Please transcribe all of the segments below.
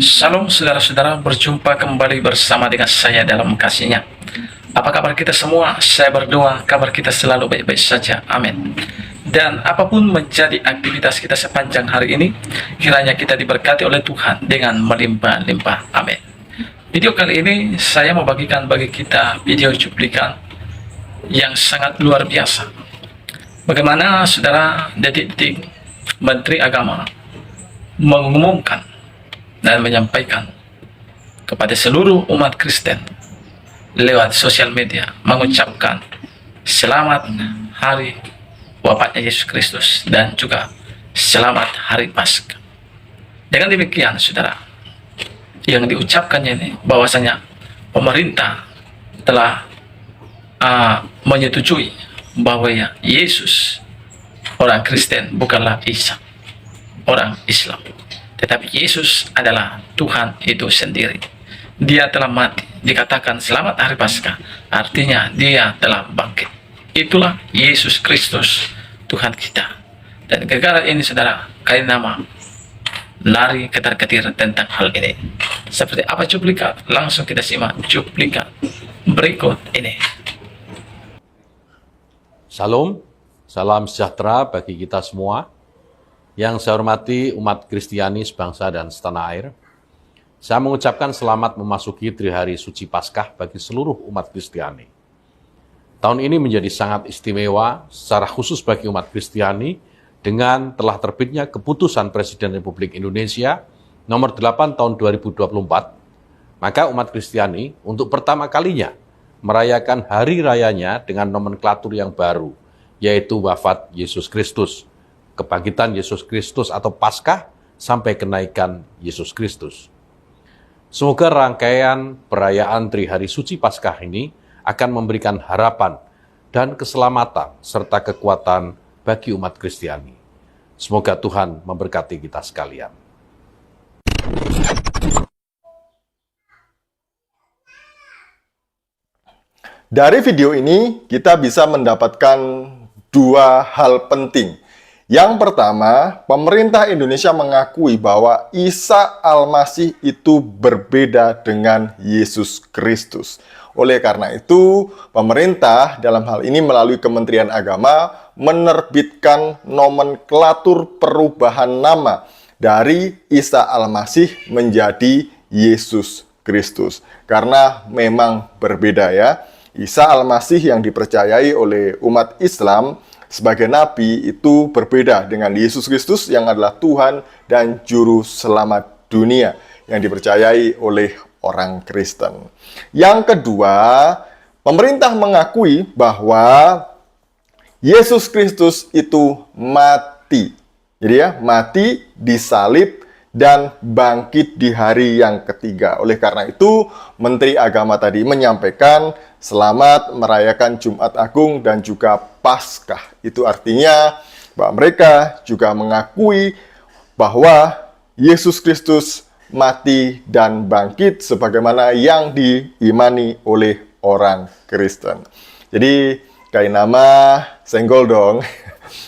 Salam saudara-saudara, berjumpa kembali bersama dengan saya dalam kasih-Nya. Apa kabar kita semua? Saya berdoa kabar kita selalu baik-baik saja. Amin. Dan apapun menjadi aktivitas kita sepanjang hari ini, kiranya kita diberkati oleh Tuhan dengan melimpah-limpah. Amin. Video kali ini saya mau bagikan bagi kita video cuplikan yang sangat luar biasa. Bagaimana saudara detik-detik Menteri Agama mengumumkan dan menyampaikan kepada seluruh umat Kristen lewat sosial media, mengucapkan selamat hari wafatnya Yesus Kristus dan juga selamat hari Paskah. Dengan demikian saudara, yang diucapkannya ini bahwasanya pemerintah telah menyetujui bahwa Yesus orang Kristen bukanlah Isa orang Islam, tetapi Yesus adalah Tuhan itu sendiri. Dia telah mati, dikatakan selamat hari Paskah, artinya dia telah bangkit. Itulah Yesus Kristus Tuhan kita. Dan gara-gara ini saudara, kali nama lari ketar-ketir tentang hal ini. Seperti apa cuplikan? Langsung kita simak cuplikan berikut ini. Salam, salam sejahtera bagi kita semua. Yang saya hormati umat Kristiani sebangsa dan setanah air, saya mengucapkan selamat memasuki Trihari Suci Paskah bagi seluruh umat Kristiani. Tahun ini menjadi sangat istimewa secara khusus bagi umat Kristiani dengan telah terbitnya keputusan Presiden Republik Indonesia nomor 8 tahun 2024, maka umat Kristiani untuk pertama kalinya merayakan hari rayanya dengan nomenklatur yang baru, yaitu wafat Yesus Kristus, kebangkitan Yesus Kristus atau Paskah, sampai kenaikan Yesus Kristus. Semoga rangkaian perayaan Trihari Suci Paskah ini akan memberikan harapan dan keselamatan serta kekuatan bagi umat Kristiani. Semoga Tuhan memberkati kita sekalian. Dari video ini kita bisa mendapatkan dua hal penting. Yang pertama, pemerintah Indonesia mengakui bahwa Isa Al-Masih itu berbeda dengan Yesus Kristus. Oleh karena itu, pemerintah dalam hal ini melalui Kementerian Agama menerbitkan nomenklatur perubahan nama dari Isa Al-Masih menjadi Yesus Kristus. Karena memang berbeda ya. Isa Al-Masih yang dipercayai oleh umat Islam sebagai nabi itu berbeda dengan Yesus Kristus yang adalah Tuhan dan Juru Selamat dunia yang dipercayai oleh orang Kristen. Yang kedua, pemerintah mengakui bahwa Yesus Kristus itu mati. Jadi ya, mati, disalib, dan bangkit di hari yang ketiga. Oleh karena itu, Menteri Agama tadi menyampaikan selamat merayakan Jumat Agung dan juga Paskah. Itu artinya bahwa mereka juga mengakui bahwa Yesus Kristus mati dan bangkit sebagaimana yang diimani oleh orang Kristen. Jadi, kayak nama senggol dong.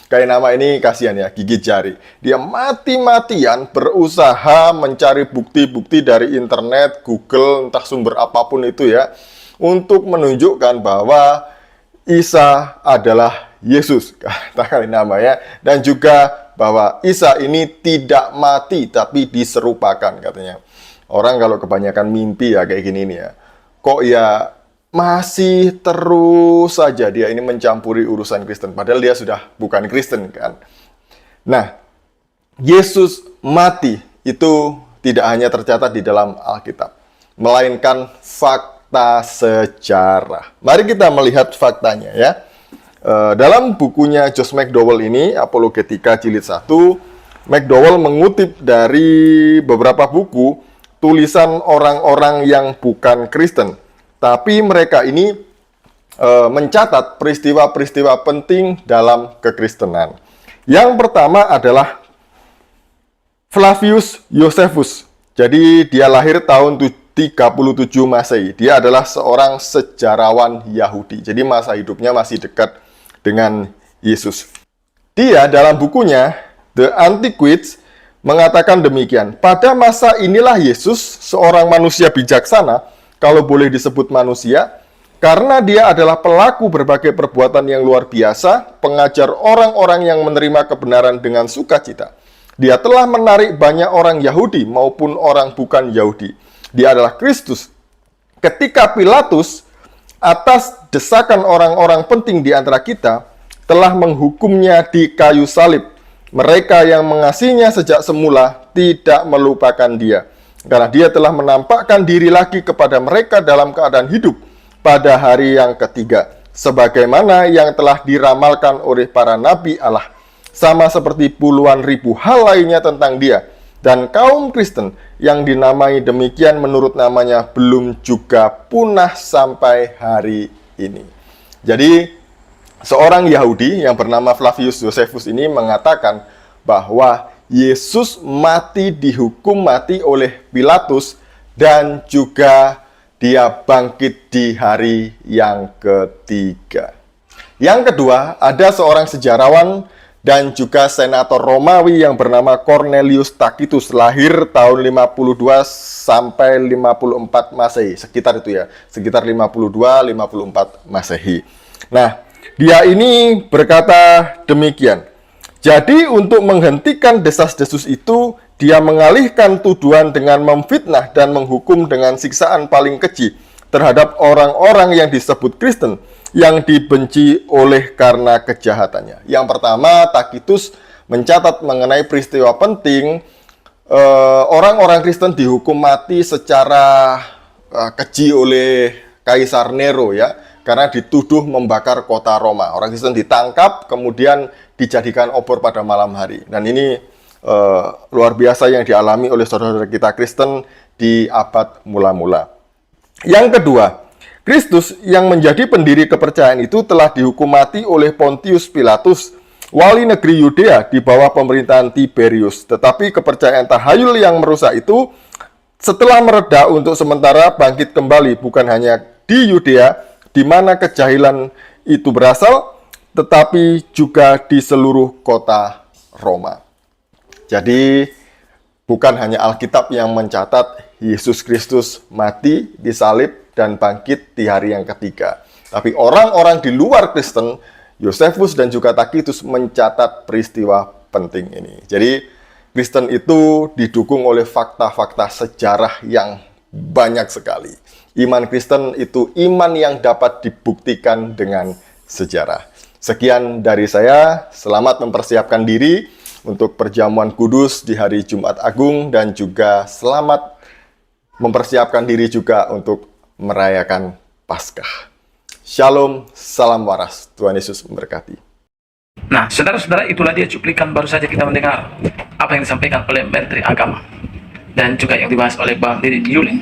Kayak nama ini kasihan ya, gigit jari. Dia mati-matian berusaha mencari bukti-bukti dari internet, Google, entah sumber apapun itu ya, untuk menunjukkan bahwa Isa adalah Yesus, kata kali nama ya, dan juga bahwa Isa ini tidak mati tapi diserupakan katanya. Orang kalau kebanyakan mimpi ya kayak gini nih ya, kok ya masih terus saja dia ini mencampuri urusan Kristen, padahal dia sudah bukan Kristen kan. Nah, Yesus mati itu tidak hanya tercatat di dalam Alkitab, melainkan fakta sejarah. Mari kita melihat faktanya ya. Dalam bukunya Josh McDowell ini, Apologetika Jilid 1, McDowell mengutip dari beberapa buku tulisan orang-orang yang bukan Kristen. Tapi mereka ini mencatat peristiwa-peristiwa penting dalam kekristenan. Yang pertama adalah Flavius Josephus. Jadi dia lahir tahun 37 Masehi. Dia adalah seorang sejarawan Yahudi. Jadi masa hidupnya masih dekat dengan Yesus. Dia dalam bukunya The Antiquities mengatakan demikian, pada masa inilah Yesus, seorang manusia bijaksana, kalau boleh disebut manusia, karena dia adalah pelaku berbagai perbuatan yang luar biasa, pengajar orang-orang yang menerima kebenaran dengan sukacita. Dia telah menarik banyak orang Yahudi maupun orang bukan Yahudi. Dia adalah Kristus. Ketika Pilatus, atas desakan orang-orang penting di antara kita, telah menghukumnya di kayu salib, mereka yang mengasihinya sejak semula tidak melupakan dia, karena dia telah menampakkan diri lagi kepada mereka dalam keadaan hidup pada hari yang ketiga, sebagaimana yang telah diramalkan oleh para nabi Allah, sama seperti puluhan ribu hal lainnya tentang dia. Dan kaum Kristen yang dinamai demikian menurut namanya belum juga punah sampai hari ini. Jadi, seorang Yahudi yang bernama Flavius Josephus ini mengatakan bahwa Yesus dihukum mati oleh Pilatus dan juga dia bangkit di hari yang ketiga. Yang kedua, ada seorang sejarawan dan juga senator Romawi yang bernama Cornelius Tacitus, lahir tahun 52 sampai 54 Masehi, sekitar itu ya, sekitar 52-54 Masehi. Nah, dia ini berkata demikian, jadi untuk menghentikan desas-desus itu, dia mengalihkan tuduhan dengan memfitnah dan menghukum dengan siksaan paling keji terhadap orang-orang yang disebut Kristen, yang dibenci oleh karena kejahatannya. Yang pertama, Tacitus mencatat mengenai peristiwa penting, orang-orang Kristen dihukum mati secara keji oleh Kaisar Nero ya, karena dituduh membakar kota Roma. Orang Kristen ditangkap, kemudian dijadikan obor pada malam hari. Dan ini luar biasa yang dialami oleh saudara-saudara kita Kristen di abad mula-mula. Yang kedua, Kristus yang menjadi pendiri kepercayaan itu telah dihukum mati oleh Pontius Pilatus, wali negeri Yudea di bawah pemerintahan Tiberius. Tetapi kepercayaan tahayul yang merusak itu setelah mereda untuk sementara bangkit kembali, bukan hanya di Yudea, di mana kejahilan itu berasal, tetapi juga di seluruh kota Roma. Jadi, bukan hanya Alkitab yang mencatat Yesus Kristus mati, disalib, dan bangkit di hari yang ketiga. Tapi orang-orang di luar Kristen, Josephus dan juga Tacitus mencatat peristiwa penting ini. Jadi, Kristen itu didukung oleh fakta-fakta sejarah yang banyak sekali. Iman Kristen itu iman yang dapat dibuktikan dengan sejarah. Sekian dari saya, selamat mempersiapkan diri untuk perjamuan kudus di hari Jumat Agung, dan juga selamat mempersiapkan diri juga untuk merayakan Paskah. Shalom, salam waras. Tuhan Yesus memberkati. Nah, saudara-saudara, itulah dia cuplikan baru saja kita mendengar apa yang disampaikan oleh Menteri Agama dan juga yang dibahas oleh Bang Didi Yuli.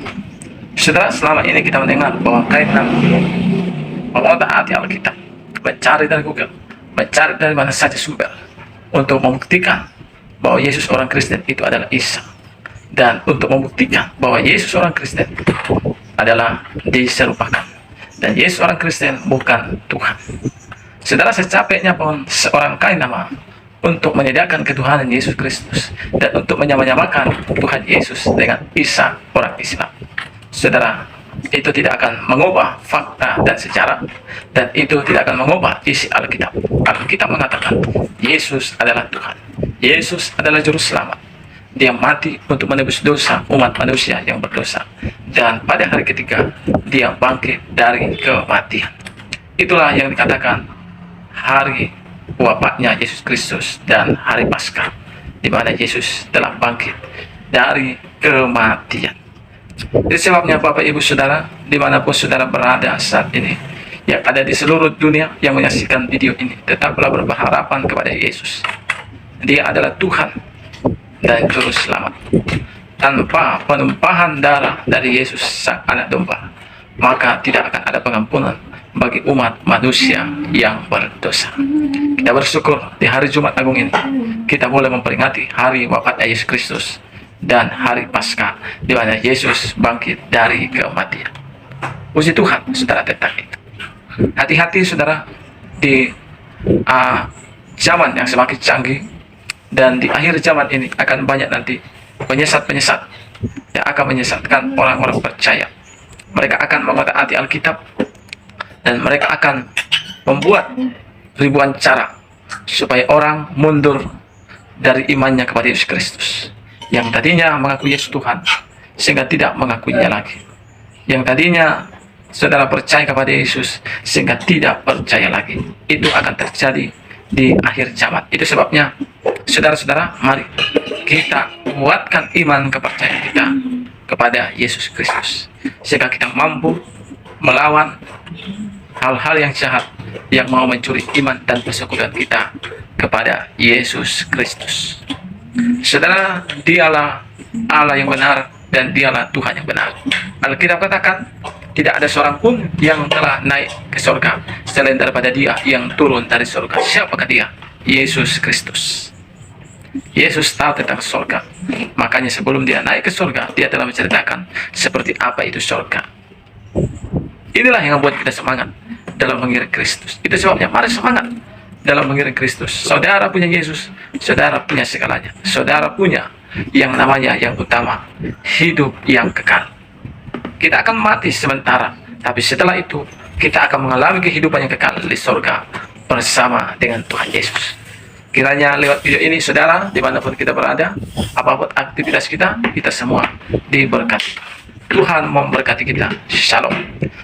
Saudara, selama ini kita mendengar bahwa kaitan mengotak-atik Alkitab, mencari dari Google, mencari dari mana saja sumber untuk membuktikan bahwa Yesus orang Kristen itu adalah Isa, dan untuk membuktikan bahwa Yesus orang Kristen adalah diserupakan, dan Yesus orang Kristen bukan Tuhan. Saudara, secapeknya pun seorang kainama untuk menyediakan ketuhanan Yesus Kristus dan untuk menyamakan Tuhan Yesus dengan Isa orang Islam, saudara, itu tidak akan mengubah fakta dan sejarah, dan itu tidak akan mengubah isi Alkitab. Alkitab mengatakan Yesus adalah Tuhan, Yesus adalah Juru Selamat. Dia mati untuk menebus dosa umat manusia yang berdosa, dan pada hari ketiga dia bangkit dari kematian. Itulah yang dikatakan hari wafatnya Yesus Kristus dan hari Paskah, di mana Yesus telah bangkit dari kematian. Itu sebabnya Bapak Ibu Saudara, dimanapun saudara berada saat ini, yang ada di seluruh dunia yang menyaksikan video ini, tetaplah berpengharapan kepada Yesus. Dia adalah Tuhan dan Juru Selamat. Tanpa penumpahan darah dari Yesus sang anak domba, maka tidak akan ada pengampunan bagi umat manusia yang berdosa. Kita bersyukur di hari Jumat Agung ini kita boleh memperingati hari wafatnya Yesus Kristus dan hari Paskah, di mana Yesus bangkit dari kematian. Puji Tuhan, saudara, tentang itu. Hati-hati saudara, di zaman yang semakin canggih, Dan di akhir zaman ini akan banyak nanti penyesat-penyesat yang akan menyesatkan orang-orang percaya. Mereka akan mengotak-atik Alkitab dan mereka akan membuat ribuan cara supaya orang mundur dari imannya kepada Yesus Kristus. Yang tadinya mengakui Yesus Tuhan sehingga tidak mengakuinya lagi. Yang tadinya saudara percaya kepada Yesus sehingga tidak percaya lagi. Itu akan terjadi di akhir zaman. Itu sebabnya saudara-saudara, mari kita kuatkan iman kepercayaan kita kepada Yesus Kristus sehingga kita mampu melawan hal-hal yang jahat yang mau mencuri iman dan persekutuan kita kepada Yesus Kristus. Saudara, dialah Allah yang benar dan dialah Tuhan yang benar. Alkitab katakan tidak ada seorang pun yang telah naik ke surga selain daripada Dia yang turun dari surga. Siapakah Dia? Yesus Kristus. Yesus tahu tentang surga. Makanya sebelum Dia naik ke surga, Dia telah menceritakan seperti apa itu surga. Inilah yang membuat kita semangat dalam mengiring Kristus. Itu sebabnya mari semangat dalam mengiring Kristus. Saudara punya Yesus, saudara punya segalanya. Saudara punya yang namanya yang utama, hidup yang kekal. Kita akan mati sementara, tapi setelah itu kita akan mengalami kehidupan yang kekal di surga bersama dengan Tuhan Yesus. Kiranya lewat video ini saudara, dimanapun kita berada, apapun aktivitas kita, kita semua diberkati. Tuhan memberkati kita. Shalom.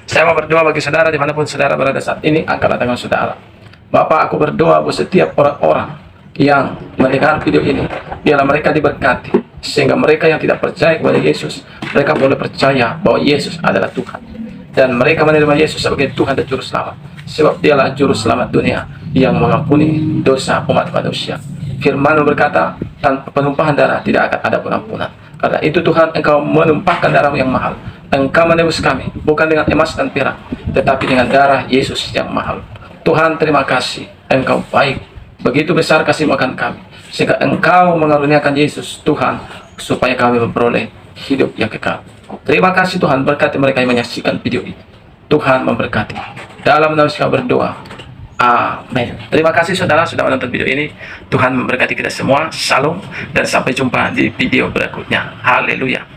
Saya mau berdoa bagi saudara dimanapun saudara berada saat ini. Angkatlah tangan saudara. Bapak, aku berdoa buat setiap orang-orang yang mendengar video ini, biarlah mereka diberkati, sehingga mereka yang tidak percaya kepada Yesus, mereka boleh percaya bahwa Yesus adalah Tuhan, dan mereka menerima Yesus sebagai Tuhan dan Juru Selamat, sebab Dialah Juru Selamat dunia yang mengampuni dosa umat manusia. Firman-Mu berkata, tanpa penumpahan darah tidak akan ada pengampunan. Karena itu Tuhan, Engkau menumpahkan darah-Mu yang mahal. Engkau menebus kami bukan dengan emas dan perak, tetapi dengan darah Yesus yang mahal. Tuhan, terima kasih, Engkau baik. Begitu besar kasih-Mu akan kami, sehingga Engkau mengaruniakan Yesus Tuhan, supaya kami memperoleh hidup yang kekal. Terima kasih Tuhan, berkati mereka yang menyaksikan video ini. Tuhan memberkati. Dalam nama Yesus kami berdoa. Amin. Terima kasih saudara sudah menonton video ini. Tuhan memberkati kita semua. Shalom dan sampai jumpa di video berikutnya. Haleluya.